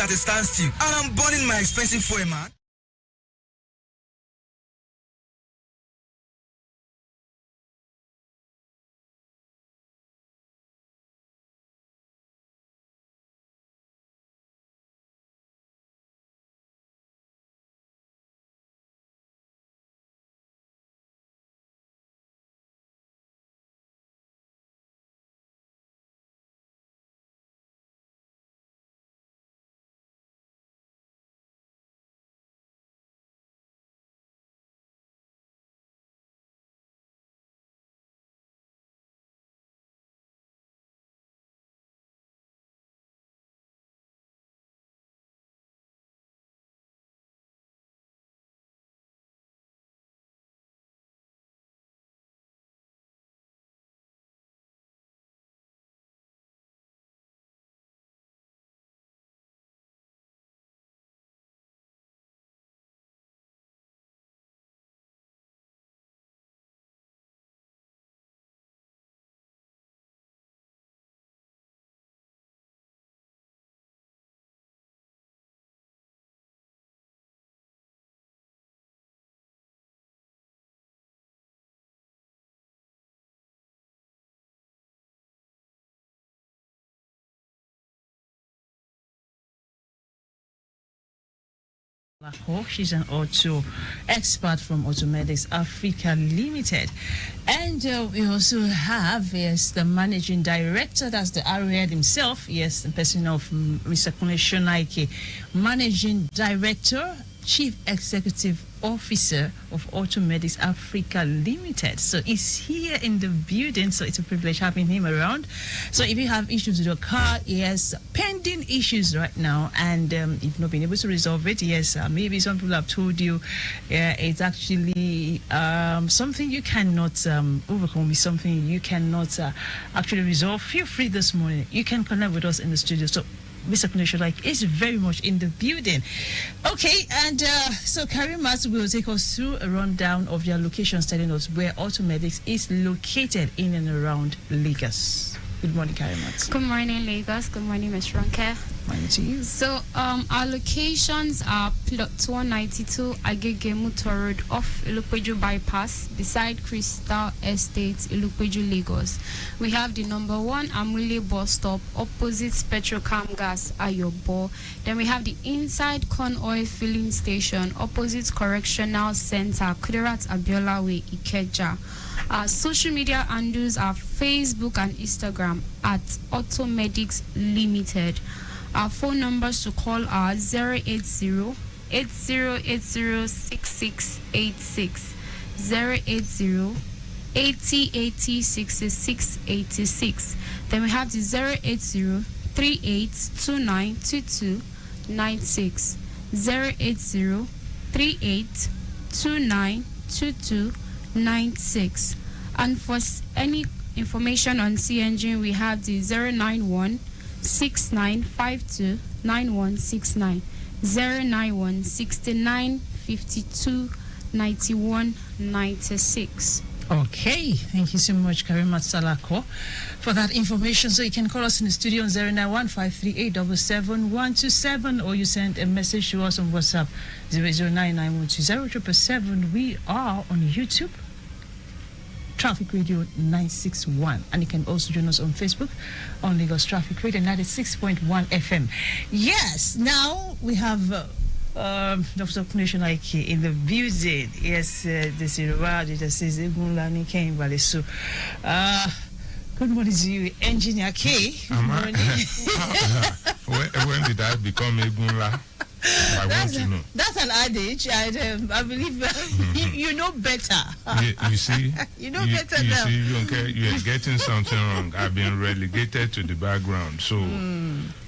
at a standstill, and I'm burning my expensive fuel, man. She's an auto expert from AUTOMEDICS Africa Limited. And we also have, yes, the managing director, that's the Irewole himself, yes, the person of Mr. Kunle Shonaike, managing director, chief executive officer of AUTOMEDICS Africa Limited. So he's here in the building, so it's a privilege having him around. So if you have issues with your car, yes, pending issues right now, and you've not been able to resolve it, yes, maybe some people have told you it's actually something you cannot overcome, is something you cannot actually resolve, feel free this morning. You can connect with us in the studio. So Mr. Kunle Shonaike is very much in the building. Okay, and so Karimot will take us through a rundown of their locations, telling us where AUTOMEDICS is located in and around Lagos. Good morning, Karimot. Good morning, Lagos. Good morning, Ms. Ronke. Morning to you. So, our locations are Plot 192 Agege Muto Road off Ilupeju Bypass, beside Crystal Estate, Ilupeju, Lagos. We have the number 1 Amule bus stop opposite Petrocam Gas Ayobo. Then we have the inside corn oil filling station opposite Correctional Center, Kudirat Abiola Way, Ikeja. Our social media handles are Facebook and Instagram at AUTOMEDICS Limited. Our phone numbers to call are 080-8080-6686, 080-8080-6686. Then we have the 080-3829-2296, 080-3829-2296. And for any information on CNG, we have the 091-6952-9169, 091-6952-9196. Okay, thank you so much, Karimot Salako, for that information. So you can call us in the studio on 091-538-77127, or you send a message to us on WhatsApp 009912077. We are on YouTube, Traffic Radio 961, and you can also join us on Facebook on Lagos Traffic Radio 96.1 FM. Yes, now we have Dr. Kunle Shonaike in the building. Yes, this is Irewole Aderonke came by so. Good morning to you, Engineer K. Good morning. When did I become Egunla? I want to know. That's an adage, and I believe you know better. You see, you know better now. You see, you're getting something wrong. I've been relegated to the background. So,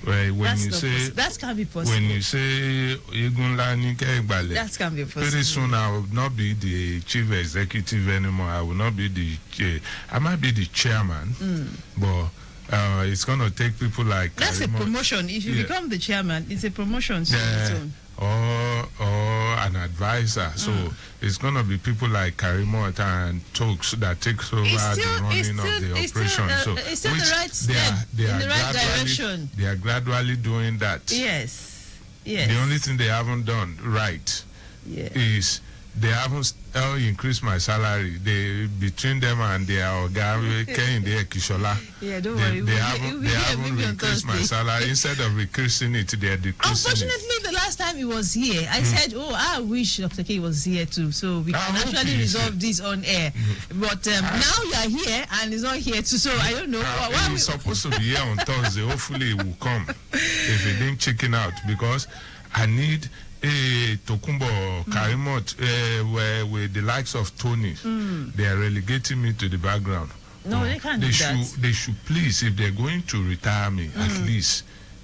when you say that can be possible. When you say that can be possible. Very soon I will not be the chief executive anymore. I will not be the I might be the chairman, but. It's going to take people like that's Karimot. A promotion. If you become the chairman, it's a promotion. So or an advisor. So it's going to be people like Karimot and Tokes that takes over the running of the operation. It's still the right step in the right direction. They are gradually doing that. Yes. Yes. The only thing they haven't done right is they haven't increased my salary. They between them and their Oga Kishola. Yeah, don't worry. They haven't increased my salary. Instead of increasing it, they are decreasing Unfortunately, the last time he was here, I said, "Oh, I wish Dr. K was here too, so we can actually resolve this on air." But now you are here and he's not here too, so I don't know. Why he's supposed to be here on Thursday. Hopefully, he will come if he didn't chicken out, because I need Tokumbo, Karimot, where with the likes of Tony, they are relegating me to the background. No, they can't do that. They should please, if they're going to retire me, at least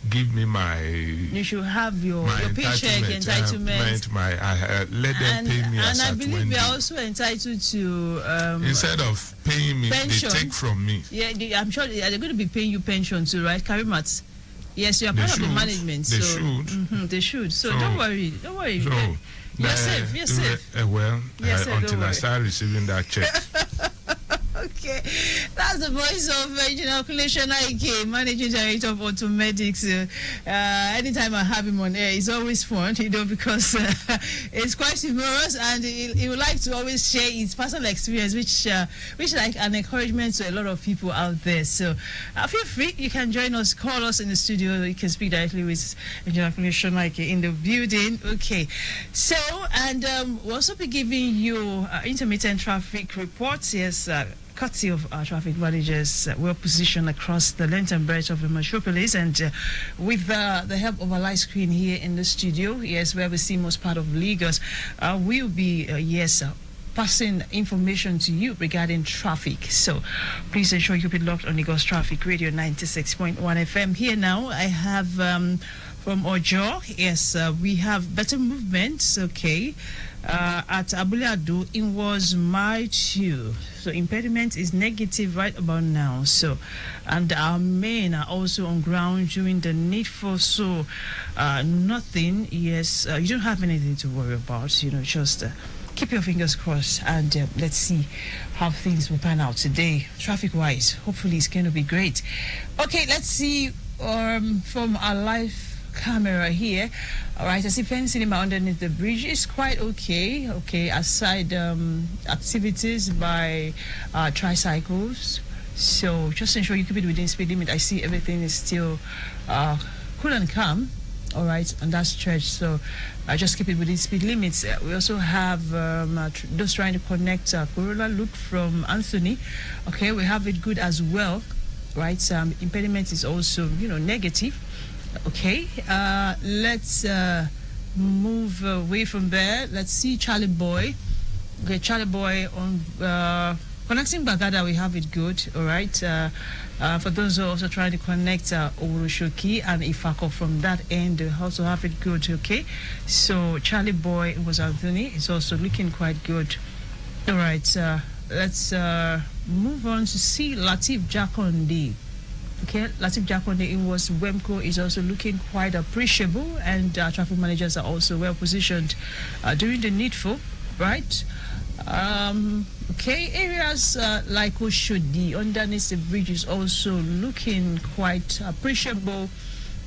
give me my. You should have your paycheck entitlement. Let them pay me as and I at believe Wendy. we are also entitled to. Instead of paying me, pension. they take from me. Yeah, I'm sure they're going to be paying you pension too, right, Karimot? Yes, you are part of the management. They so, should. They should. So don't worry. Don't worry. So, you're safe. You're safe. Until I start receiving that check. Okay, that's the voice of Kunle Shonaike, Managing Director of AUTOMEDICS. Anytime I have him on air, it's always fun, because it's quite humorous, and he would like to always share his personal experience, which like an encouragement to a lot of people out there. So feel free, you can join us, call us in the studio. You can speak directly with Kunle Shonaike in the building. Okay, so and we'll also be giving you intermittent traffic reports. Yes. Courtesy of our traffic managers, well positioned across the length and breadth of the metropolis, and with the help of a light screen here in the studio, yes, where we see most part of Lagos, we'll be passing information to you regarding traffic. So please ensure you be locked on Lagos Traffic Radio 96.1 FM. Here now, I have from Ojo, yes, we have better movements, okay. At Abulado, it was Mile 2. So impediment is negative right about now. So, and our men are also on ground doing the needful. So, nothing. Yes, you don't have anything to worry about. Just keep your fingers crossed, and let's see how things will pan out today, traffic-wise. Hopefully, it's going to be great. Okay, let's see from our live camera here. All right, I see Penn Cinema underneath the bridge is quite okay. Okay, aside activities by tricycles. So just ensure you keep it within speed limit. I see everything is still cool and calm. All right, on that stretch. So just keep it within speed limits. We also have those trying to connect Corolla Loop from Anthony. Okay, we have it good as well. Right, impediment is also negative. Okay, let's move away from there. Let's see Charlie Boy. Okay, Charlie Boy on connecting Bagada, we have it good. All right. For those who are also trying to connect Oroshoki and Ifako from that end, they also have it good. Okay, so Charlie Boy was Anthony. It's also looking quite good. All right. Let's move on to see Latif Jakonde. Okay, Latif Jakonde, it was Wemco, is also looking quite appreciable, and traffic managers are also well positioned doing the needful, right? Okay, areas like Oshodi underneath the bridge is also looking quite appreciable.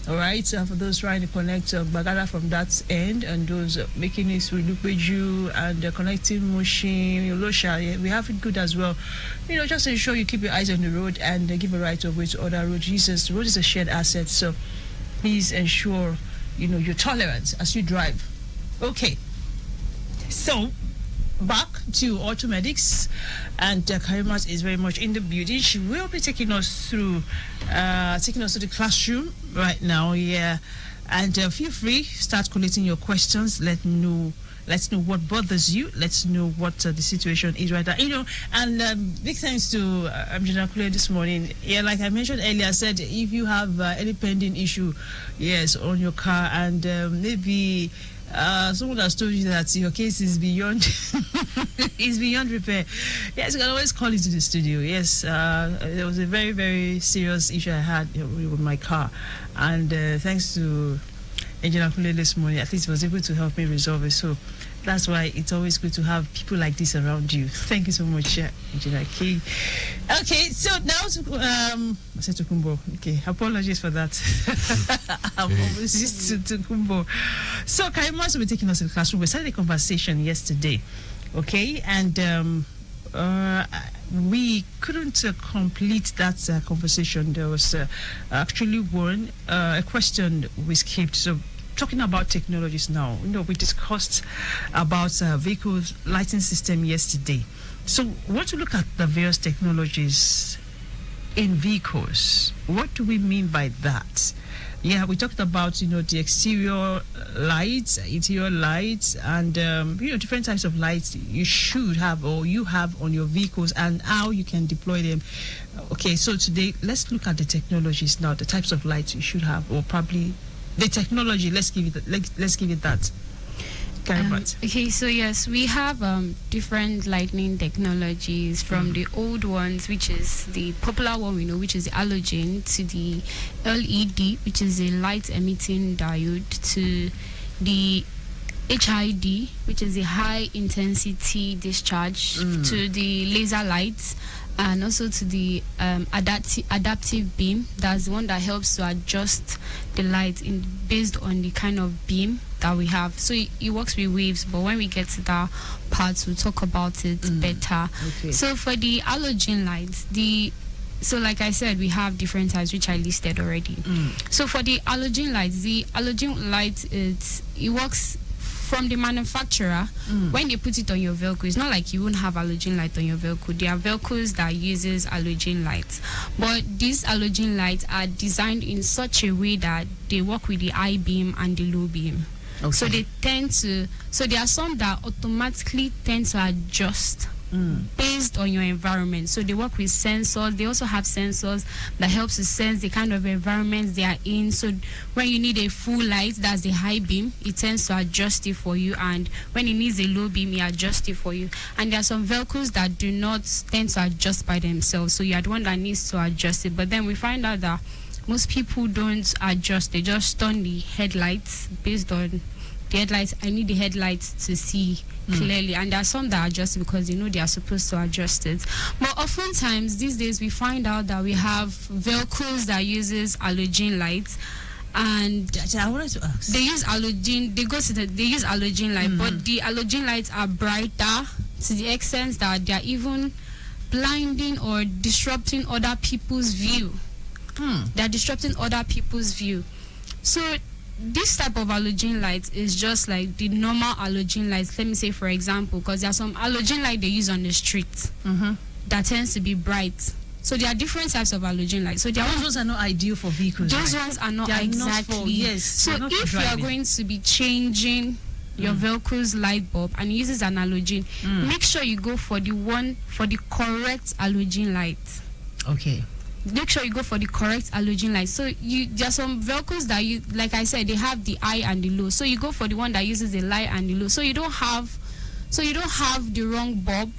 All right, for those trying to connect Bagada from that end, and those making it through Lupeju and connecting Mushin, Losha, we have it good as well. Just ensure you keep your eyes on the road and give a right of way to other road users. The road is a shared asset, so please ensure your tolerance as you drive. Okay, so back to AUTOMEDICS, and Karimot is very much in the building. She will be taking us through the classroom right now. Yeah, and feel free, start collecting your questions. Let's know what bothers you. Let's know what the situation is right now. And big thanks to Amjina Kule this morning. Yeah, like I mentioned earlier, I said if you have any pending issue, yes, on your car, and maybe someone has told you that your case is beyond is beyond repair, yes, you can always call into the studio. Yes, there was a very, very serious issue I had with my car, and thanks to Engineer Kunle this morning, at least he was able to help me resolve it. So That's why it's always good to have people like this around you. Thank you so much, Engineer K. Okay, so now to I said to Kumbo. Okay, apologies for that. I'm always used to Kumbo. So Karimot will be taking us to the classroom. We started a conversation yesterday, okay, and we couldn't complete that conversation. There was actually a question we skipped. So talking about technologies now, we discussed about vehicles lighting system yesterday. So we want to look at the various technologies in vehicles. What do we mean by that? Yeah, we talked about the exterior lights, interior lights, and different types of lights you should have or you have on your vehicles and how you can deploy them. Okay, so today let's look at the technologies now, the types of lights you should have, or probably the technology. Let's give it that. Okay, so yes, we have different lighting technologies, from the old ones, which is the popular one we know, which is the halogen, to the LED, which is a light emitting diode, to the HID, which is a high intensity discharge, to the laser lights, and also to the adaptive beam. That's the one that helps to adjust the light based on the kind of beam that we have. So it works with waves, but when we get to that part, we'll talk about it better. Okay. So for the halogen lights, so like I said, we have different types, which I listed already. So for the halogen light, it works from the manufacturer. When they put it on your vehicle, it's not like you won't have halogen light on your vehicle. There are vehicles that uses halogen lights, but these halogen lights are designed in such a way that they work with the high beam and the low beam. Okay. So there are some that automatically tend to adjust based on your environment. So they work with sensors. They also have sensors that helps to sense the kind of environments they are in. So when you need a full light, that's the high beam, it tends to adjust it for you, and when it needs a low beam, it adjusts it for you. And there are some vehicles that do not tend to adjust by themselves, so you are the one that needs to adjust it. But then we find out that most people don't adjust. They just turn the headlights based on the headlights. I need the headlights to see clearly, and there are some that adjust because they are supposed to adjust it. But oftentimes these days we find out that we have vehicles that uses halogen lights, and I wanted to ask, they use halogen. They use halogen light, but the halogen lights are brighter to the extent that they are even blinding or disrupting other people's view. They're disrupting other people's view. So this type of halogen light is just like the normal halogen lights. Let me say, for example, because there are some halogen light they use on the street that tends to be bright. So there are different types of halogen lights. So those ones are not ideal for vehicles. Those ones are not exactly. Yes. So if you are going to be changing your vehicle's light bulb and it uses an halogen, make sure you go for the correct halogen light. Okay. Make sure you go for the correct halogen light. So there are some vehicles that like I said, they have the high and the low. So you go for the one that uses the high and the low. So you don't have the wrong bulb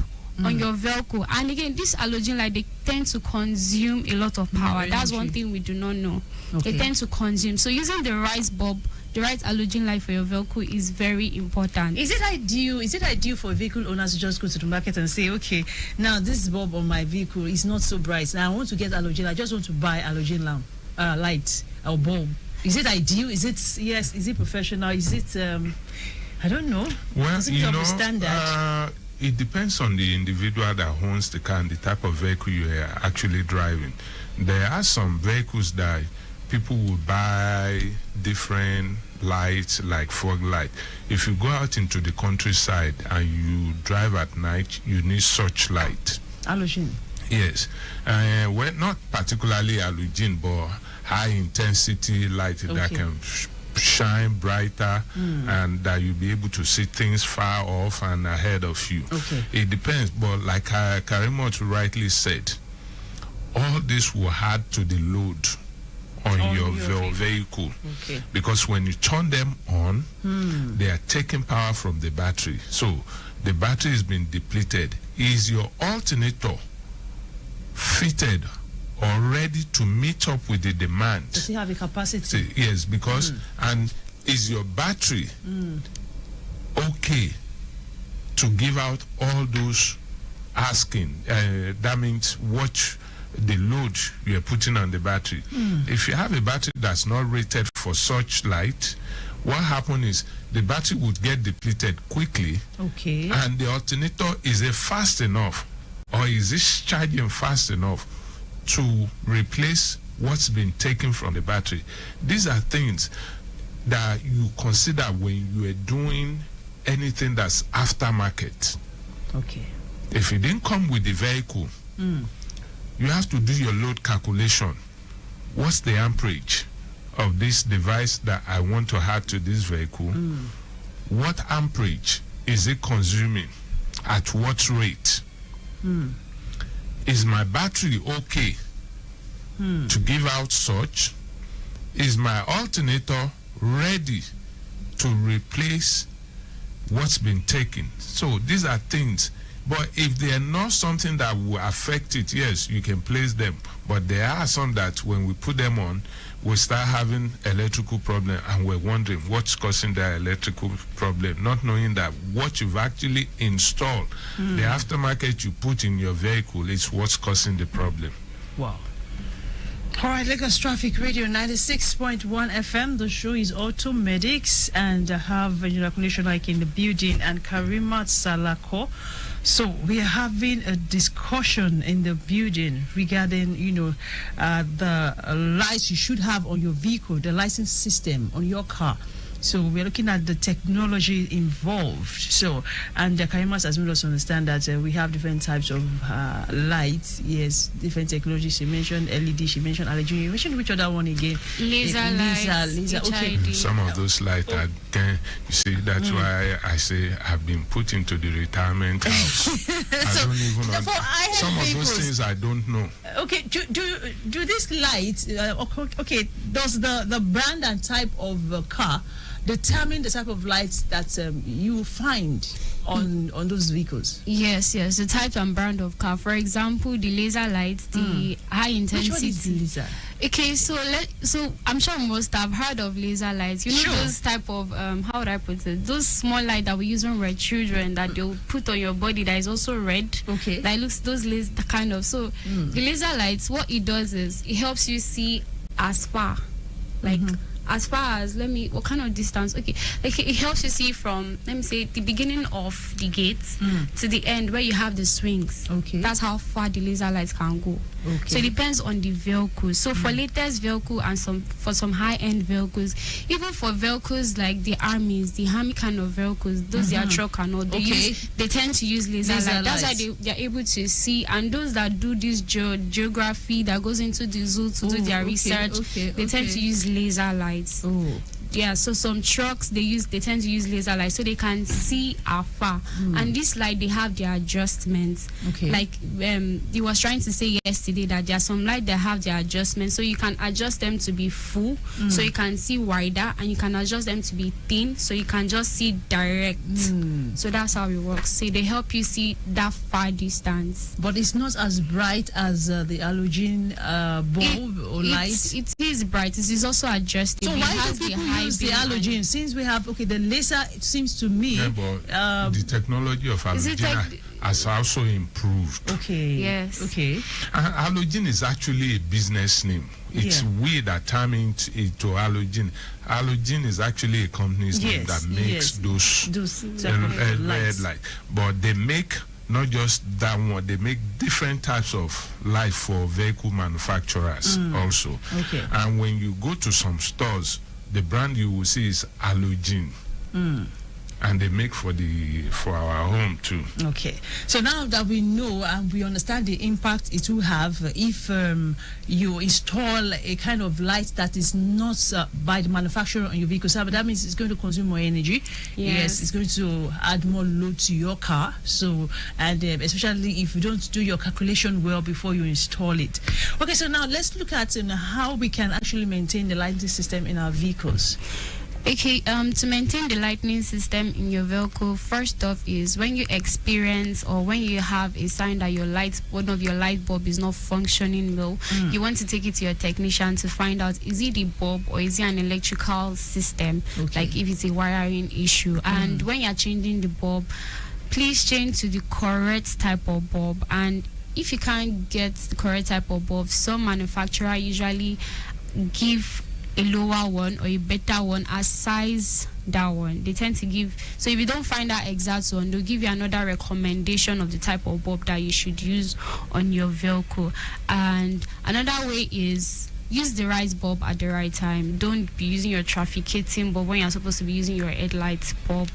on your vehicle. And again, this halogen light, they tend to consume a lot of power. That's one thing we do not know. Okay. They tend to consume. So using the right bulb, the right halogen light for your vehicle is very important. Is it ideal for vehicle owners to just go to the market and say, okay, now this bulb on my vehicle is not so bright, now I want to get halogen, I just want to buy halogen lamp, light or bulb? Is it ideal? Is it professional? Is it I don't know. Well, standard? It depends on the individual that owns the car and the type of vehicle you are actually driving. There are some vehicles that people will buy different lights, like fog light. If you go out into the countryside and you drive at night, you need such light. Halogen. Yes. Well, not particularly halogen, but high intensity light that can shine brighter and that you'll be able to see things far off and ahead of you. Okay. It depends, but like Karimot rightly said, all this will add to the load on your vehicle. Okay. Because when you turn them on, they are taking power from the battery. So the battery is being depleted. Is your alternator fitted or ready to meet up with the demand? Does it have a capacity? Yes, because and is your battery okay to give out all those asking. That means what the load you are putting on the battery. If you have a battery that's not rated for such light, what happens is the battery would get depleted quickly. Okay. And the alternator, is it fast enough, or is it charging fast enough to replace what's been taken from the battery? These are things that you consider when you are doing anything that's aftermarket. Okay. If you didn't come with the vehicle, you have to do your load calculation. What's the amperage of this device that I want to add to this vehicle? What amperage is it consuming? At what rate? Is my battery okay to give out such? Is my alternator ready to replace what's been taken? So these are things. But if they are not something that will affect it, yes, you can place them. But there are some that when we put them on, we start having electrical problem, and we're wondering what's causing that electrical problem, not knowing that what you've actually installed, the aftermarket you put in your vehicle, is what's causing the problem. Wow. All right, Lagos Traffic Radio 96.1 FM. The show is AUTOMEDICS, and I have Kunle Shonaike in the building and Karimot Salako. So we are having a discussion in the building regarding, the lights you should have on your vehicle, the license system on your car. So we're looking at the technology involved. So, and Karimot has made us understand that we have different types of lights. Yes, different technologies. She mentioned LED, she mentioned halogen. You mentioned which other one again? Laser lights. Okay. Some of those lights are, you see, that's why I say I've been put into the retirement house. I don't even know. Some of those things I don't know. Okay, do this light, okay, does the brand and type of car determine the type of lights that you find on those vehicles? Yes, the type and brand of car. For example, the laser lights, the high intensity. Which one is laser? Okay, so I'm sure most have heard of laser lights. You know, those type of how would I put it? Those small light that we use when we're children that they'll put on your body that is also red. Okay. That looks those laser kind of. So the laser lights, what it does is it helps you see as far, like. As far as, what kind of distance? Okay, like it helps you see from, let me say, the beginning of the gate to the end where you have the swings. Okay. That's how far the laser lights can go. Okay. So it depends on the vehicle. So for latest vehicle and for some high-end vehicles, even for vehicles like the army kind of vehicles, those they are truck and all, they tend to use laser lights. That's why they're able to see. And those that do this geography that goes into the zoo to do their research, they tend to use laser lights. Yeah, so some trucks they tend to use laser lights so they can see afar. And this light they have their adjustments. Okay. Like he was trying to say yesterday that there are some light that have their adjustments, so you can adjust them to be full, so you can see wider, and you can adjust them to be thin, so you can just see direct. So that's how it works. So they help you see that far distance. But it's not as bright as the halogen bulb or light. It is bright. It is also adjustable. So why do people use the halogen? Since we have the laser, it seems to me. Yeah, but the technology of halogen has also improved. Okay. Yes. Okay. Halogen is actually a business name. It's weird that terming it to halogen. Halogen is actually a company's name that makes those red light. But they make not just that one, they make different types of light for vehicle manufacturers also. Okay. And when you go to some stores, the brand you will see is halogen. And they make for our home too. Okay. So now that we know and we understand the impact it will have if you install a kind of light that is not by the manufacturer on your vehicle, so that means it's going to consume more energy. Yes, it's going to add more load to your car. So, and especially if you don't do your calculation well before you install it. Okay, so now let's look at how we can actually maintain the lighting system in our vehicles. Okay, to maintain the lighting system in your vehicle, first off is when you experience or when you have a sign that one of your light bulb is not functioning well, you want to take it to your technician to find out, is it the bulb or is it an electrical system, like if it's a wiring issue. And when you're changing the bulb, please change to the correct type of bulb. And if you can't get the correct type of bulb, some manufacturer usually give a lower one or a better one as size that one. They tend to give, so if you don't find that exact one, they'll give you another recommendation of the type of bulb that you should use on your vehicle. And another way is use the right bulb at the right time. Don't be using your trafficating bulb when you're supposed to be using your headlight bulb.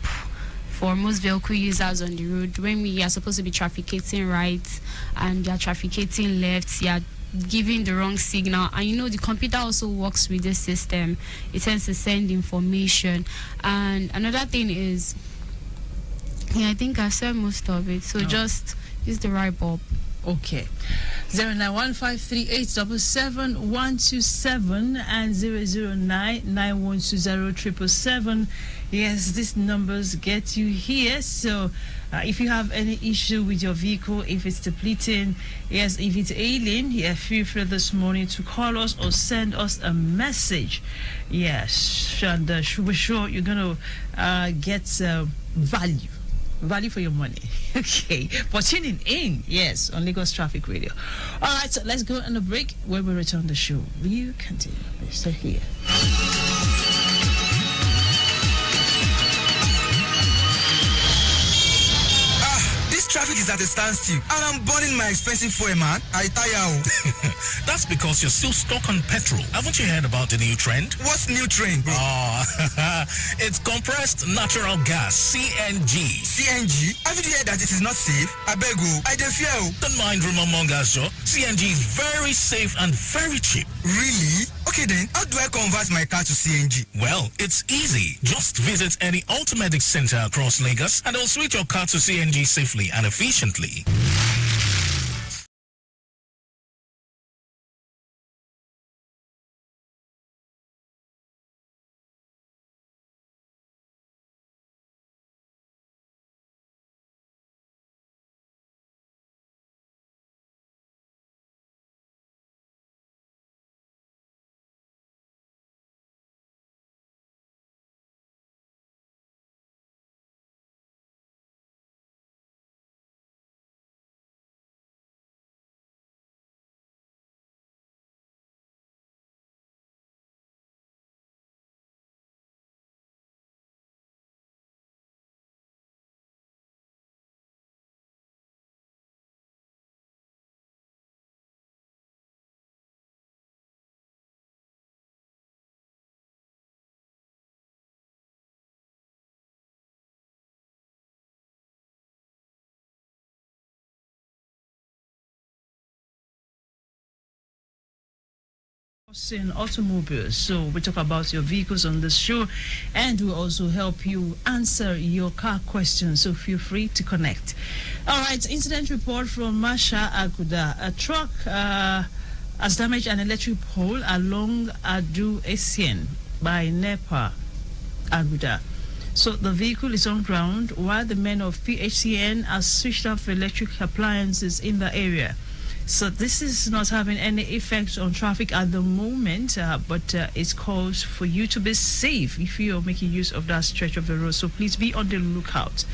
For most vehicle users on the road, when we are supposed to be trafficating right and you're trafficating left, you're giving the wrong signal. And you know, the computer also works with this system. It tends to send information. And another thing is, I think I said most of it, so just use the right bulb. Okay. 09153877127 and 00991207777. Yes, these numbers get you here. So if you have any issue with your vehicle, if it's depleting, yes, if it's ailing, feel free this morning to call us or send us a message. Yes, and we're sure you're going to get value for your money. Okay, for tuning in, yes, on Lagos Traffic Radio. All right, so let's go on a break. When we return the show, we'll continue. Stay here. Traffic is at a standstill, and I'm burning my expensive fuel, man. I tire. That's because you're still stuck on petrol. Haven't you heard about the new trend? What's new trend, bro? It's compressed natural gas, CNG. CNG? Have you heard that it is not safe? I beg you, I don't fear. Don't mind rumor mongers, Joe. CNG is very safe and very cheap. Really? Okay then, how do I convert my car to CNG? Well, it's easy. Just visit any AUTOMEDICS center across Lagos and they'll switch your car to CNG safely and efficiently. In automobiles, so we talk about your vehicles on this show, and we also help you answer your car questions, so feel free to connect. All right, incident report from Masha Aguda. A truck has damaged an electric pole along Adu Esien by NEPA Aguda. So the vehicle is on ground while the men of PHCN are switched off electric appliances in the area. So this is not having any effect on traffic at the moment, but it calls for you to be safe if you're making use of that stretch of the road. So please be on the lookout.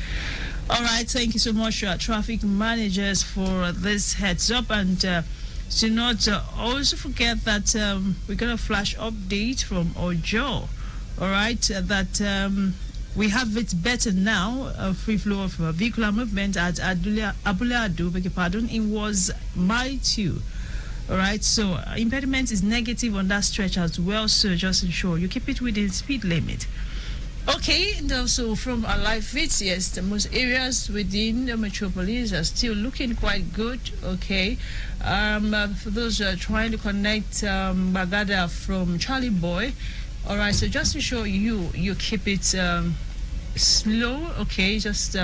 All right, thank you so much, traffic managers, for this heads up. And do not also forget that we got a flash update from Ojo. All right, that we have it better now, free flow of vehicular movement at Abule-Ado, beg your pardon. It was mile 2. All right, so impediment is negative on that stretch as well, so just ensure you keep it within speed limit. Okay, and also from our live feeds, yes, the most areas within the metropolis are still looking quite good. Okay, for those who are trying to connect Bagada from Charlie Boy, all right, so just ensure you keep it slow, okay, just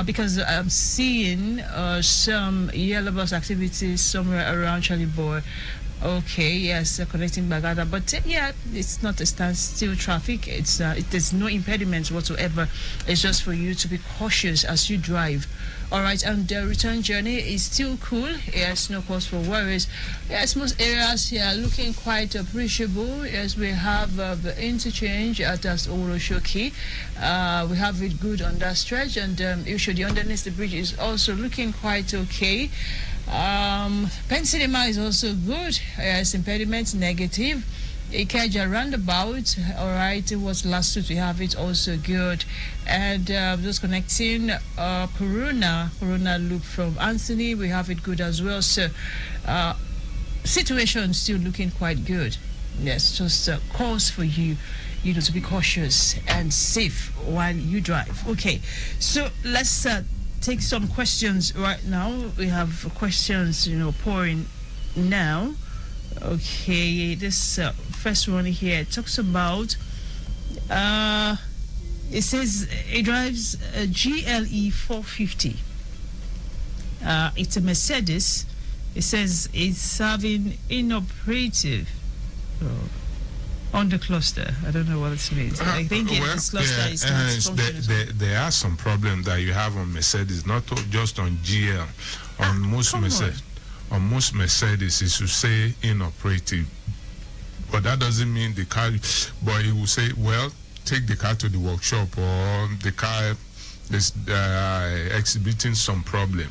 because I'm seeing some yellow bus activities somewhere around Charlie Boy. Okay, yes, connecting Bagada, but yeah, it's not a standstill traffic. There's no impediments whatsoever. It's just for you to be cautious as you drive. All right, and the return journey is still cool. Yes, no cause for worries. Yes, most areas here are looking quite appreciable. Yes, we have the interchange at Oroshoki. We have it good on that stretch, and usually underneath the bridge is also looking quite okay. Pensinema is also good. Yes, impediments negative. Ikeja roundabout, all right, it was last week, we have it also good. And those connecting Corona loop from Anthony, we have it good as well. So situation still looking quite good. Yes, just cause for you to be cautious and safe while you drive. Okay, so let's take some questions right now. We have questions, pouring now. Okay, this first one here talks about it says it drives a GLE 450. It's a Mercedes. It says it's serving inoperative on the cluster. I don't know what it means. I think this cluster is not functional. There are some problems that you have on Mercedes, not just on GL, on most Mercedes. On most Mercedes, it should say inoperative, but that doesn't mean the car. But it will say, well, take the car to the workshop, or the car is exhibiting some problem.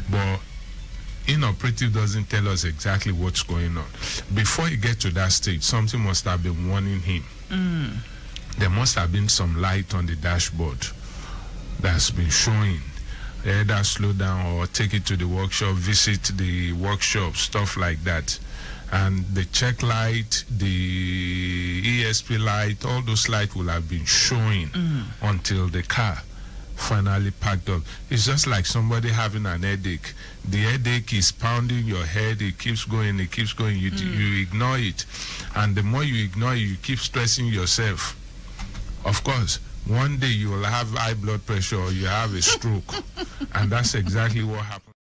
But inoperative doesn't tell us exactly what's going on. Before you get to that stage, something must have been warning him. There must have been some light on the dashboard that's been showing. Either slow down or take it to the workshop, visit the workshop, stuff like that. And the check light, the ESP light, all those lights will have been showing until the car finally packed up. It's just like somebody having an headache. The headache is pounding your head, it keeps going, you ignore it. And the more you ignore it, you keep stressing yourself. Of course, one day you will have high blood pressure or you have a stroke. And that's exactly what happened.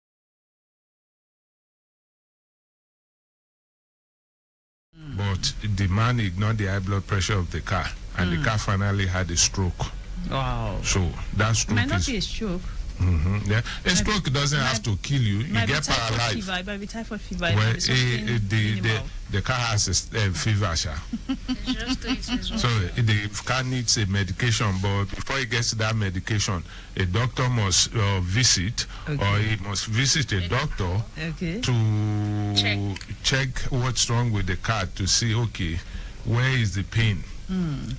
But the man ignored the high blood pressure of the car, and the car finally had a stroke. Wow. So that stroke might not be a stroke. Yeah. A stroke doesn't have to kill you. You get paralyzed. It might be typhoid fever. Well, the car has a fever. So the car needs a medication, but before he gets that medication, a doctor must visit, or he must visit a doctor to check what's wrong with the car to see, okay, where is the pain?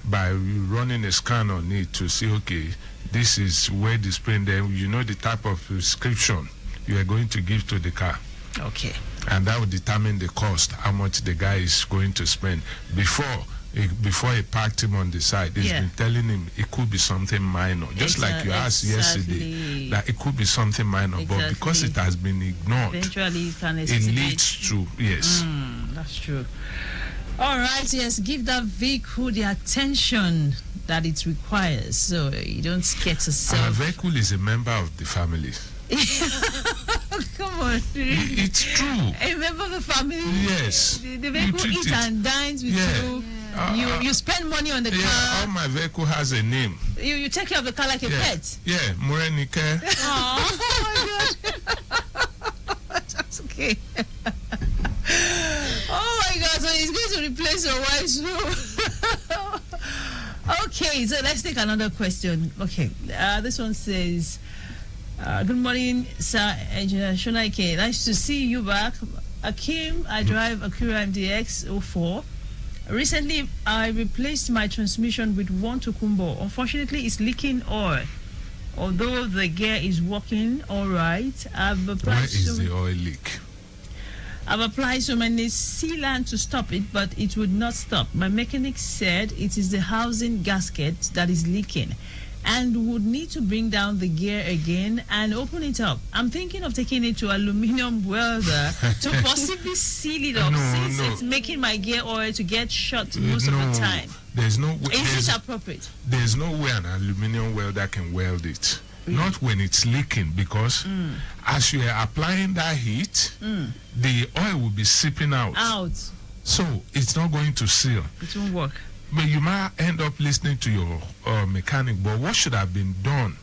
By running a scan on it to see, okay, this is where the pain, then you know the type of prescription you are going to give to the car. Okay. And that will determine the cost, how much the guy is going to spend. Before he parked him on the side, he's been telling him it could be something minor. Just like you asked yesterday, that it could be something minor, but because it has been ignored, eventually it leads to, yes. That's true. All right, yes, give that vehicle the attention that it requires, so you don't get yourself. Our vehicle is a member of the family. Come on. It's true. A member of the family? Yes. The vehicle eats and dines with you. You spend money on the car. All my vehicle has a name. You take care of the car like a pet. Yeah, Morenike. Oh my God. That's okay. Oh my God, so he's going to replace your wife's room. Okay, so let's take another question. Okay, this one says, good morning, sir, Engineer Shonaike. Nice to see you back. Akim, I drive Acura MDX 04. Recently, I replaced my transmission with one Tokumbo. Unfortunately, it's leaking oil. Although the gear is working all right, Where is the oil leak? I've applied so many sealant to stop it, but it would not stop. My mechanic said it is the housing gasket that is leaking and would need to bring down the gear again and open it up. I'm thinking of taking it to aluminum welder to possibly seal it up, since it's making my gear oil to get shut most of the time. There's no way. Is it appropriate? There's no way an aluminum welder can weld it. not when it's leaking, because as you are applying that heat, the oil will be seeping out. So it's not going to seal. It won't work. But you might end up listening to your mechanic. But what should have been done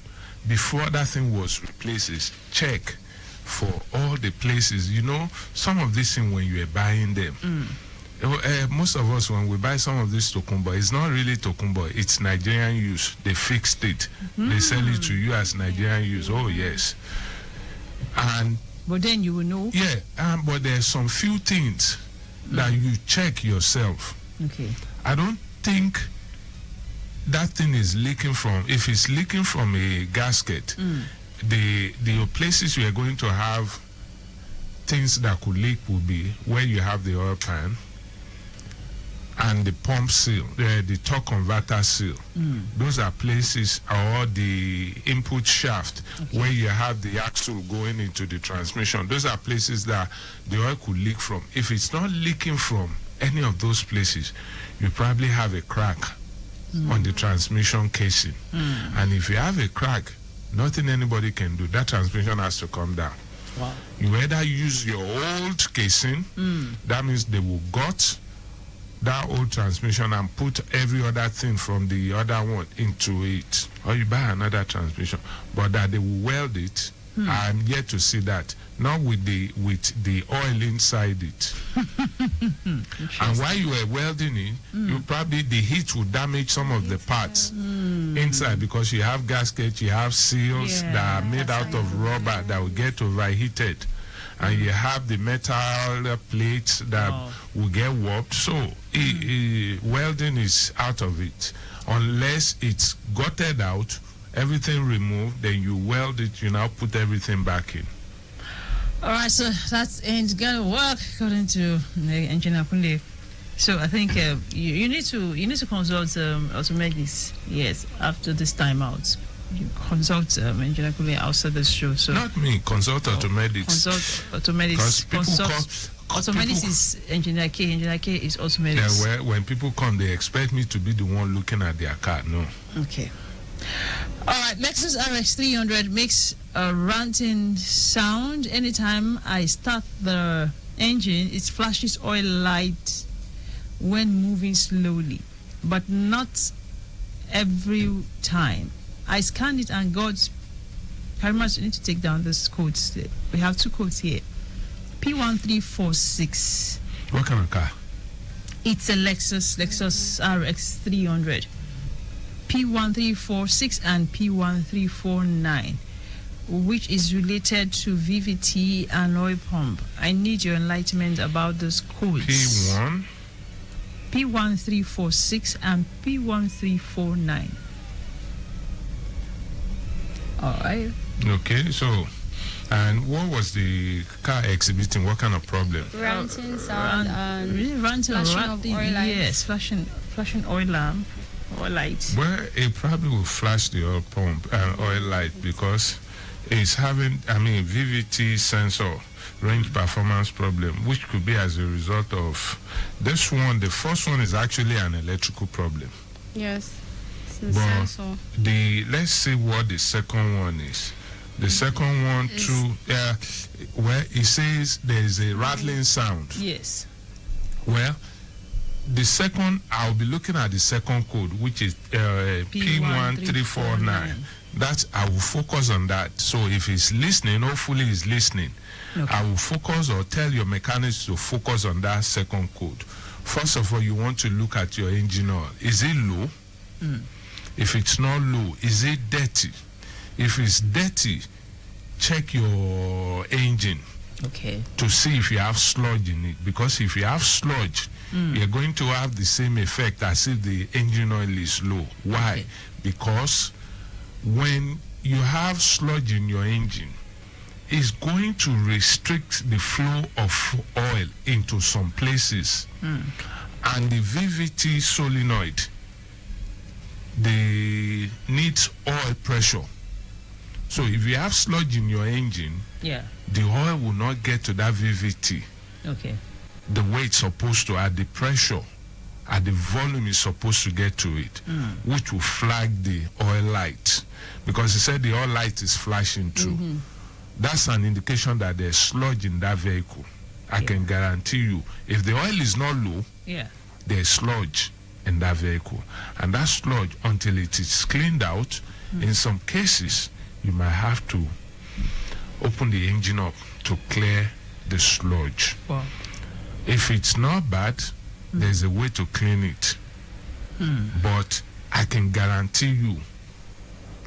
before that thing was replaced is check for all the places. You know, some of these things when you are buying them, most of us, when we buy some of this tokumbo, it's not really tokumbo, it's Nigerian use. They fixed it. They sell it to you as Nigerian use. Oh, yes. But then you will know. Yeah, but there's some few things that you check yourself. Okay. I don't think that thing is leaking from, if it's leaking from a gasket, the places you are going to have things that could leak will be where you have the oil pan and the pump seal, the torque converter seal. Those are places, or the input shaft, where you have the axle going into the transmission. Those are places that the oil could leak from. If it's not leaking from any of those places, you probably have a crack on the transmission casing. And if you have a crack, nothing anybody can do. That transmission has to come down. Wow. You either use your old casing, that means they will gut that old transmission and put every other thing from the other one into it, or you buy another transmission. But that they will weld it, I'm yet to see that. Not with the oil inside it. And while you are welding it, you probably, the heat will damage some of the parts inside, because you have gaskets, you have seals that are made out of rubber that will get overheated. And you have the metal plates that will get warped. So welding is out of it. Unless it's gutted out, everything removed, then you weld it, you now put everything back in. All right, so that ain't gonna work according to Engineer Kunle. So I think you need to consult AUTOMEDICS. Yes, after this time out, you consult Engineer Kunle outside the show. So not me, consult AUTOMEDICS. Consult AUTOMEDICS. AUTOMEDICS is Engineer K. Engineer K is AUTOMEDICS. Yeah, when people come, they expect me to be the one looking at their car. No. Okay. All right, Lexus RX 300 makes a ranting sound anytime I start the engine. It flashes oil light when moving slowly, but not every time. I scanned it and got Karimot. You need to take down this codes. We have two codes here. P1346. What kind of car? It's a Lexus RX 300. P1346 and P1349, which is related to VVT and oil pump. I need your enlightenment about those codes. P1? P1346 and P1349. All right. Okay, so, and what was the car exhibiting? What kind of problem? Ranting sound and ranting flashing of oil lights. Yes, flashing oil lamp. Oil light. Well, it probably will flash the oil pump and oil light, because it's having, VVT sensor range performance problem, which could be as a result of this one. The first one is actually an electrical problem. Yes, it's the but sensor. Let's see what the second one is. The second one, where it says there is a rattling sound. Yes. Well, the second, I'll be looking at the second code, which is P1349. That I will focus on that. So if he's listening, hopefully he's listening. Okay. I will focus, or tell your mechanics to focus on that second code. First of all, you want to look at your engine oil. Is it low? If it's not low, is it dirty? If it's dirty, check your engine. Okay. To see if you have sludge in it. Because if you have sludge, you're going to have the same effect as if the engine oil is low. Why? Okay. Because when you have sludge in your engine, it's going to restrict the flow of oil into some places. And the VVT solenoid, they need oil pressure. So if you have sludge in your engine, the oil will not get to that VVT. Okay. The way it's supposed to, at the pressure at the volume it's supposed to get to it, which will flag the oil light. Because he said the oil light is flashing too. That's an indication that there's sludge in that vehicle. I can guarantee you, if the oil is not low, there's sludge in that vehicle. And that sludge, until it is cleaned out, in some cases, you might have to open the engine up to clear the sludge. Wow. If it's not bad, there's a way to clean it. But I can guarantee you,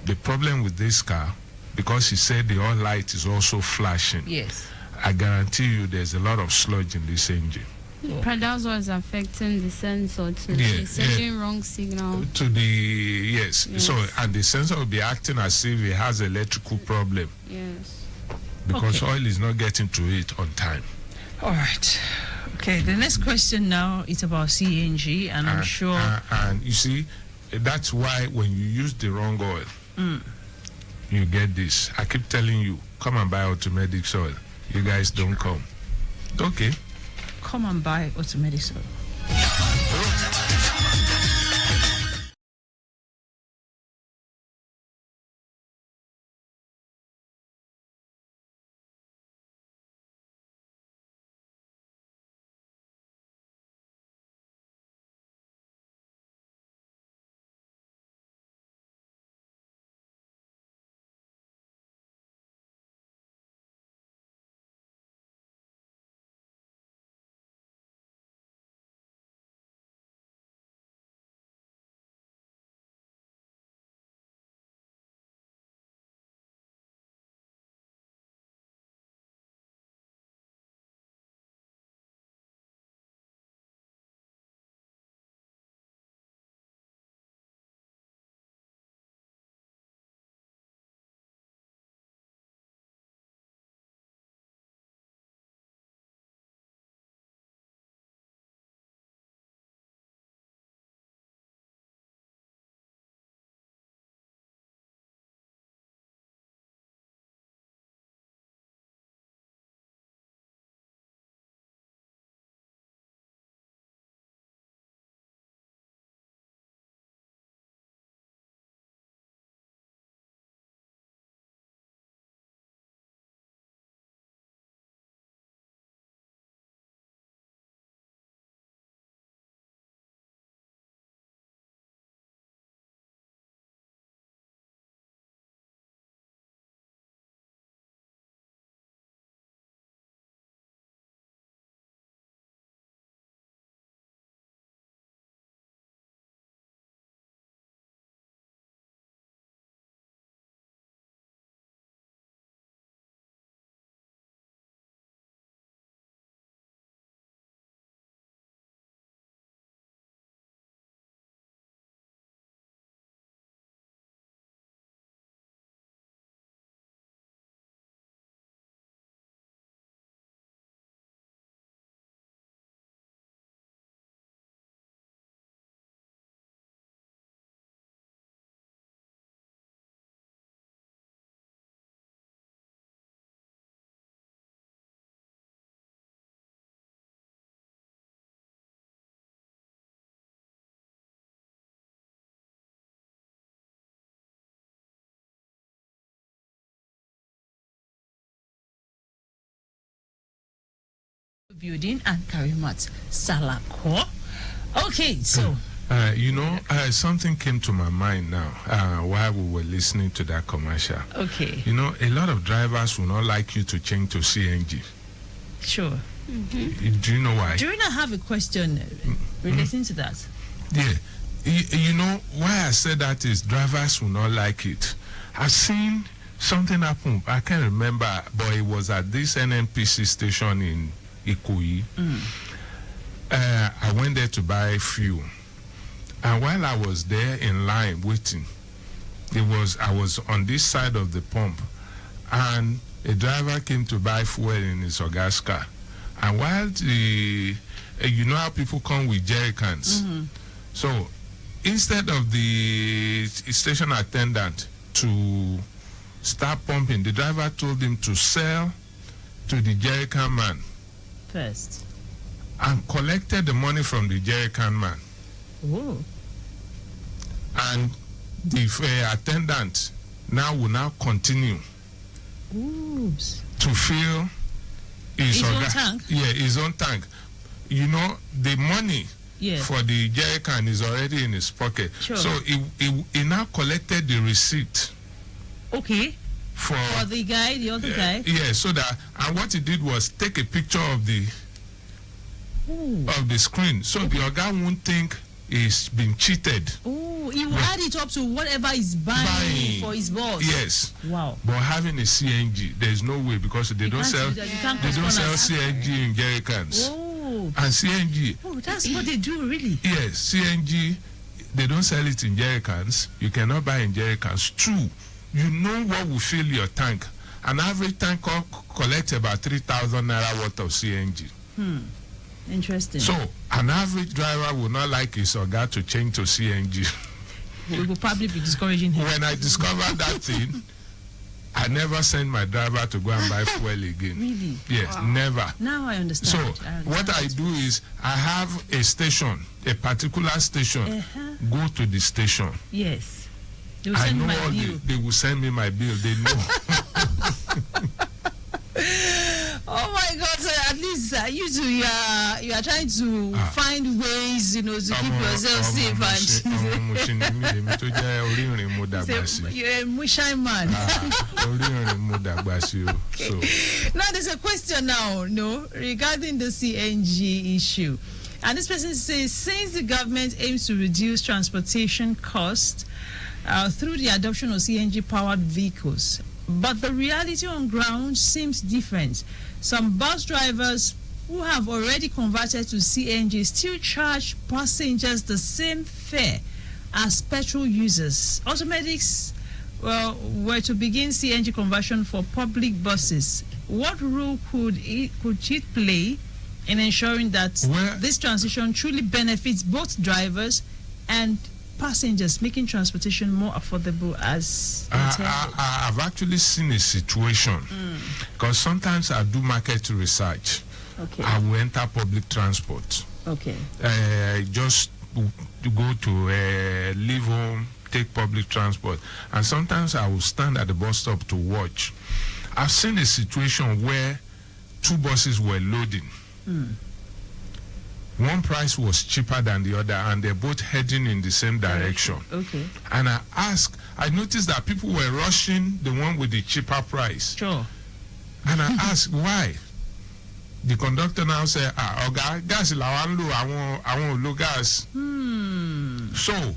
the problem with this car, because he said the oil light is also flashing, Yes. I guarantee you there's a lot of sludge in this engine. That's what's affecting the sensor too. Yeah, It's sending wrong signal. To the, yes. So, and the sensor will be acting as if it has electrical problem Yes. because oil is not getting to it on time. All right. Okay, the next question now is about CNG, and I'm sure... And you see, that's why when you use the wrong oil, you get this. I keep telling you, come and buy AUTOMEDICS oil. You guys don't come. Okay. Come and buy AUTOMEDICS oil. Building and Karimot Salako. Okay, so something came to my mind now while we were listening to that commercial. Okay. You know, a lot of drivers will not like you to change to CNG. Sure. Do you know why? Do you not have a question relating to that? Yeah. You know why I said that is drivers will not like it. I've seen something happen. I can't remember, but it was at this NNPC station in Ikoyi. I went there to buy fuel, and while I was there in line waiting, I was on this side of the pump, and a driver came to buy fuel in his Oga's car. And while you know how people come with jerry cans, so instead of the station attendant to start pumping, the driver told him to sell to the jerry can man First. and collected the money from the jerry can man. Oh. And the attendant will now continue Oops. to fill His own tank? Yeah, his own tank. You know, the money for the jerry can is already in his pocket. Sure. So he now collected the receipt. Okay. For the guy, the other guy? Yeah, so that, and what he did was take a picture of the screen, so the guy won't think he's been cheated. Oh, he will add it up to whatever he's buying for his boss. Yes. Wow. But having a CNG, there's no way, because they don't sell CNG in jerry cans. Oh. And CNG. Oh, that's what they do, really. Yes, CNG, they don't sell it in jerry cans. You cannot buy in jerry cans. True. You know what will fill your tank. An average tank collects about 3,000 naira worth of CNG. Interesting. So an average driver will not like his oga to change to CNG. We will probably be discouraging him. When I discovered that thing, I never sent my driver to go and buy fuel again. Really? Yes, never. Now I understand. So what I do is I have a station, a particular station. Go to the station. Yes. They will send I know my bill. they will send me my bill. They know. Oh my God! So at least you two, you are trying to find ways, to keep yourself safe and. You're a Mushin man. So now there's a question now, regarding the CNG issue, and this person says, since the government aims to reduce transportation costs through the adoption of CNG-powered vehicles, but the reality on ground seems different. Some bus drivers who have already converted to CNG still charge passengers the same fare as petrol users. AUTOMEDICS were to begin CNG conversion for public buses. What role could it play in ensuring that this transition truly benefits both drivers and passengers, making transportation more affordable as I've actually seen a situation, because sometimes I do market research. Okay. I will enter public transport. Okay. Just to go to leave home, take public transport, and sometimes I will stand at the bus stop to watch. I've seen a situation where two buses were loading. One price was cheaper than the other, and they're both heading in the same direction. Okay. And I noticed that people were rushing the one with the cheaper price. Sure. And I asked why. The conductor now said, "Oga, gas I want low gas." So.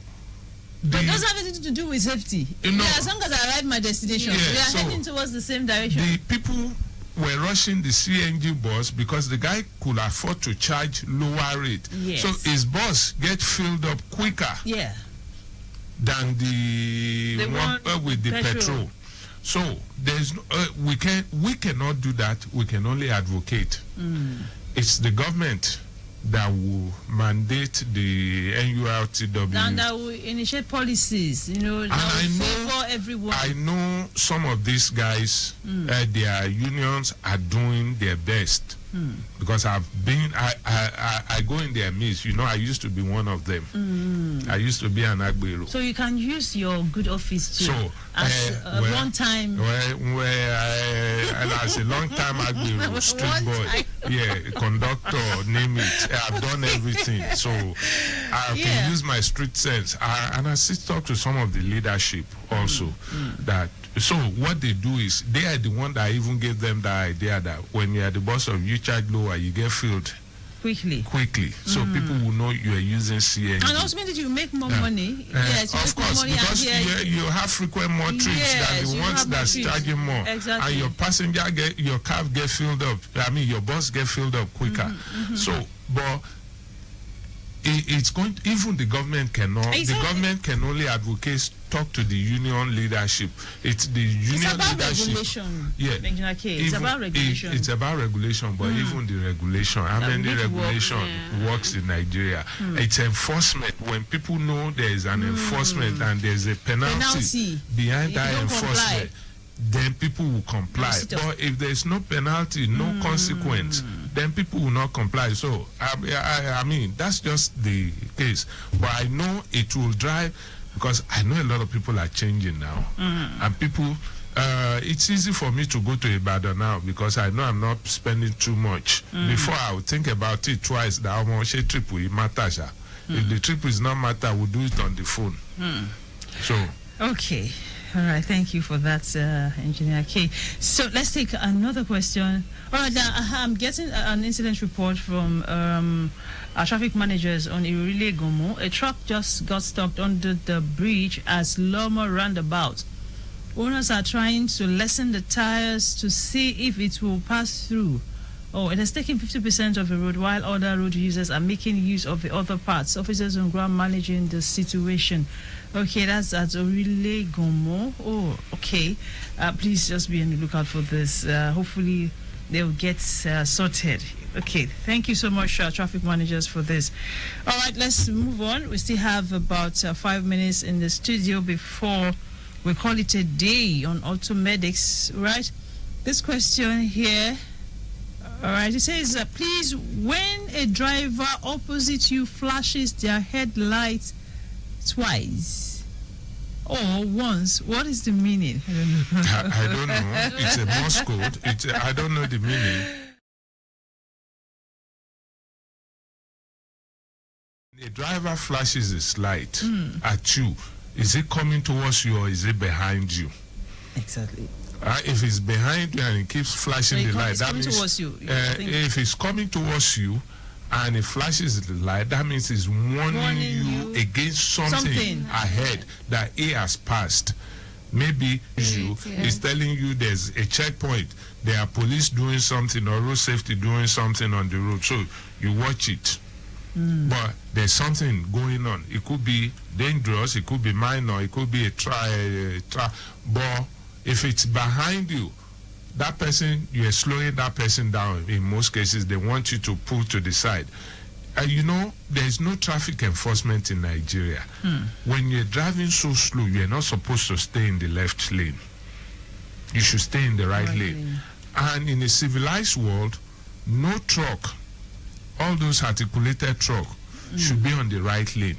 But it doesn't have anything to do with safety. As long as I arrive my destination, we are heading towards the same direction. The people were rushing the CNG bus because the guy could afford to charge lower rate. Yes. So his bus get filled up quicker than the one with the petrol. So there's we cannot do that. We can only advocate. It's the government that will mandate the NURTW. And that will initiate policies, that will favor everyone. I know some of these guys, their unions are doing their best. Because I go in their midst. I used to be one of them. I used to be an Agbero. So you can use your good office too. So, as a long time. As a long time Agbero, street boy, conductor, name it. I've done everything. So I can use my street sense. And I still talk to some of the leadership also that. So what they do is they are the one that even gave them the idea that when you're at the bus stop, you charge lower, you get filled quickly. So people will know you are using CNG. And also means that you make more money. Yes, of course, because you have frequent more trips than the ones that's charging more. Exactly. And your passenger your car get filled up. I mean, your bus get filled up quicker. So, but it's going. Even the government cannot. The government can only advocate. Talk to the union leadership. It's the union leadership. Regulation. It's about regulation. It's about regulation, but even the regulation. How many regulation works in Nigeria? It's enforcement. When people know there is an enforcement and there's a penalty behind that enforcement, then people will comply. But if there's no penalty, no consequence, then people will not comply. So, I mean, that's just the case. But I know it will drive, because I know a lot of people are changing now. And people, it's easy for me to go to Ibadan now because I know I'm not spending too much. Before, I would think about it twice. That I'm on a trip with Matasha. If the trip is not matter, we'll do it on the phone. So. Okay. All right, thank you for that, Engineer K. So let's take another question. All right, now I'm getting an incident report from our traffic managers on Irewole Aderonke. A truck just got stuck under the bridge as Loma roundabout. Owners are trying to lessen the tires to see if it will pass through. Oh, it has taken 50% of the road, while other road users are making use of the other parts. Officers on ground managing the situation. Okay, that's at Irewole Aderonke. Oh, okay. Please just be on the lookout for this. Hopefully, they'll get sorted. Okay, thank you so much, traffic managers, for this. All right, let's move on. We still have about 5 minutes in the studio before we call it a day on AUTOMEDICS, right? This question here. All right, it says, please, when a driver opposite you flashes their headlight twice or once, what is the meaning? I don't know. It's a Morse code. I don't know the meaning. A driver flashes his light at you. Is it coming towards you or is it behind you? Exactly. If it's behind you and it keeps flashing the light, that means towards you, if it's coming towards you and it flashes the light, that means it's warning you against something ahead that A has passed. Maybe it's telling you there's a checkpoint, there are police doing something or road safety doing something on the road, so you watch it. But there's something going on. It could be dangerous, it could be minor, it could be a try. But if it's behind you, that person, you're slowing that person down. In most cases, they want you to pull to the side. You know, there's no traffic enforcement in Nigeria. When you're driving so slow, you're not supposed to stay in the left lane. You should stay in the right lane. And in a civilized world, no truck, all those articulated truck, should be on the right lane.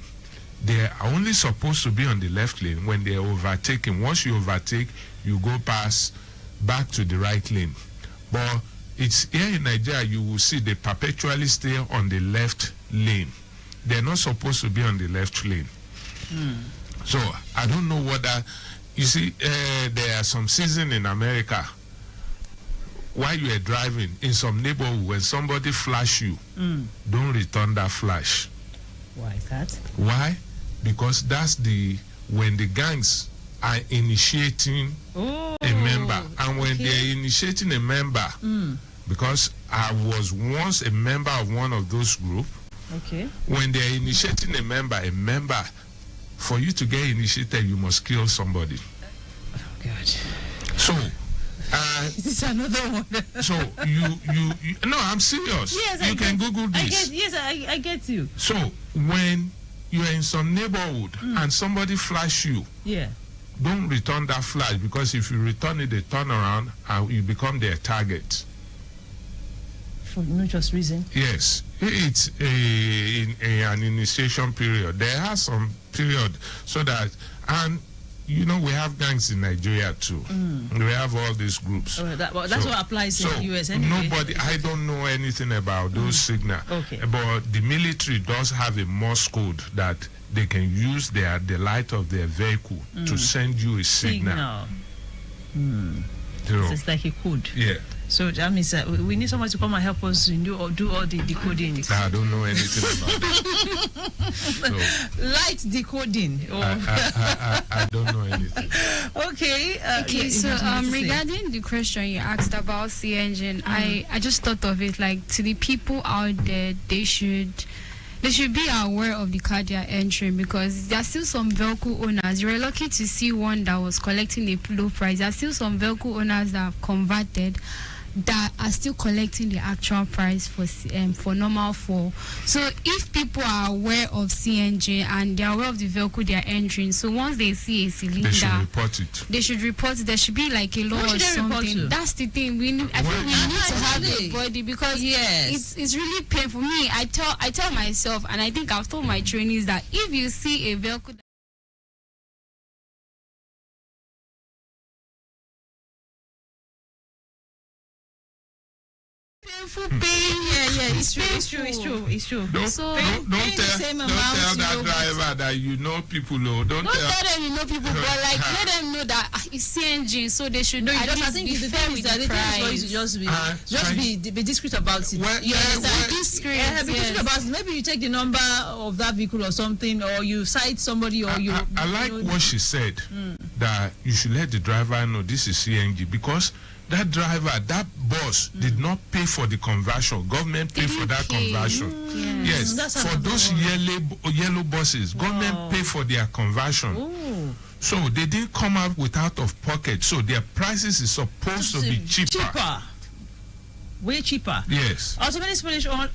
They are only supposed to be on the left lane when they are overtaking. Once you overtake, you go past back to the right lane. But it's here in Nigeria, you will see they perpetually stay on the left lane. They're not supposed to be on the left lane. So I don't know what that. You see, there are some seasons in America while you are driving in some neighborhood, when somebody flash you, don't return that flash. Why is that? Why? Because that's when the gangs are initiating a member. And when they're initiating a member, because I was once a member of one of those groups, when they're initiating a member, for you to get initiated, you must kill somebody. Oh, God. So, this is another one. So, no, I'm serious. Yes, you can Google this. I get you. So, when you're in some neighborhood and somebody flash you, don't return that flash, because if you return it, they turn around and you become their target. For no just reason? Yes. It's an initiation period. There are some period so that, and you know, we have gangs in Nigeria too. We have all these groups. That's what applies in the US anyway. I don't know anything about those signals. But the military does have a Morse code that they can use the light of their vehicle to send you a signal. It's like a code. Yeah. So that means we need someone to come and help us do all the decoding. I don't know anything about that. Light decoding. I don't know anything. Okay, so regarding the question you asked about C-engine, I just thought of it like, to the people out there, they should be aware of the car they are entering, because there are still some vehicle owners. You were lucky to see one that was collecting a low price. There are still some vehicle owners that have converted that are still collecting the actual price for normal fuel. So if people are aware of CNG and they are aware of the vehicle they are entering, so once they see a cylinder, they should report it. They should report it. There should be like a law or something. That's the thing. I think we need to have a body, because it's really painful. For me, I tell myself, and I think I've told my trainees, that if you see a vehicle painful pain. It's true. Don't tell that driver that you know people. Don't tell them you know people, but like let them know that it's CNG, so they should. I think the fair with the price. Just be discreet about it. Be discreet about it. Maybe you take the number of that vehicle or something, or you cite somebody, or you. I like what she said, that you should let the driver know this is CNG, because that driver, that boss did not pay for the conversion. Government paid for that conversion. Yes, for those yellow buses, government pay for their conversion. Ooh. So they didn't come up with out of pocket. So their prices is supposed to be cheaper. Way cheaper. Yes. Automatic Spanish oil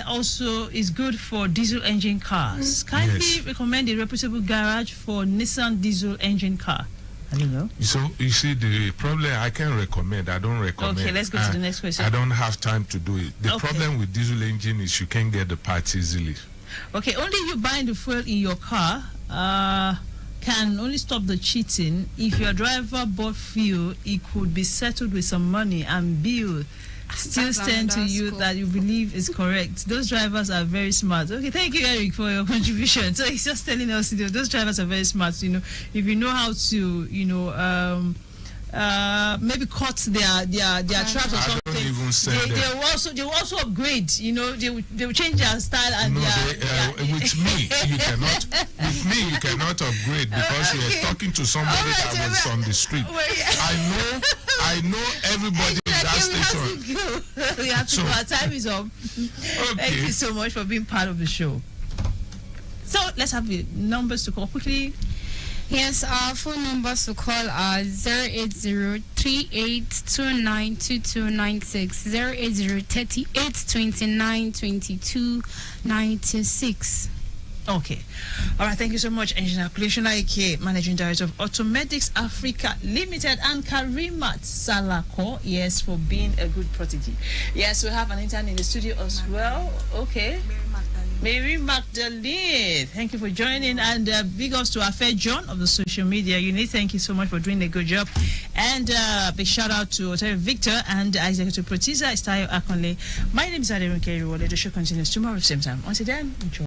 also is good for diesel engine cars. Kindly recommend a reputable garage for Nissan diesel engine car. I don't know. So you see, the problem I can recommend. I don't recommend. Okay, let's go to the next question. I don't have time to do it. The problem with diesel engine is you can't get the parts easily. Okay, only you buying the fuel in your car can only stop the cheating. If your driver bought fuel, it could be settled with some money and bill still stand to you that you believe is correct. Those drivers are very smart. Okay, thank you, Eric, for your contribution. So he's just telling us, those drivers are very smart. If you know how to, maybe cut their tracks or something. I don't even say they will also upgrade. They will change their style and with me you cannot upgrade, because you are talking to somebody that was on the street. I know everybody in that station. We have to go. Our time is up. Thank you so much for being part of the show. So let's have the numbers to call quickly. Yes, our phone numbers to call are 08038292296, 08038292296. Okay. All right. Thank you so much, Engineer Kunle Shonaike, Managing Director of AUTOMEDICS Africa Limited, and Karimot Salako, yes, for being a good protege. Yes, we have an intern in the studio as well. Okay. Mary Magdalene, thank you for joining, and big ups to our fair John of the social media unit. Thank you so much for doing a good job, and big shout out to Victor and executive producer Tayo Akonle. My name is Irewole Aderonke. The show continues tomorrow same time. Until then, enjoy.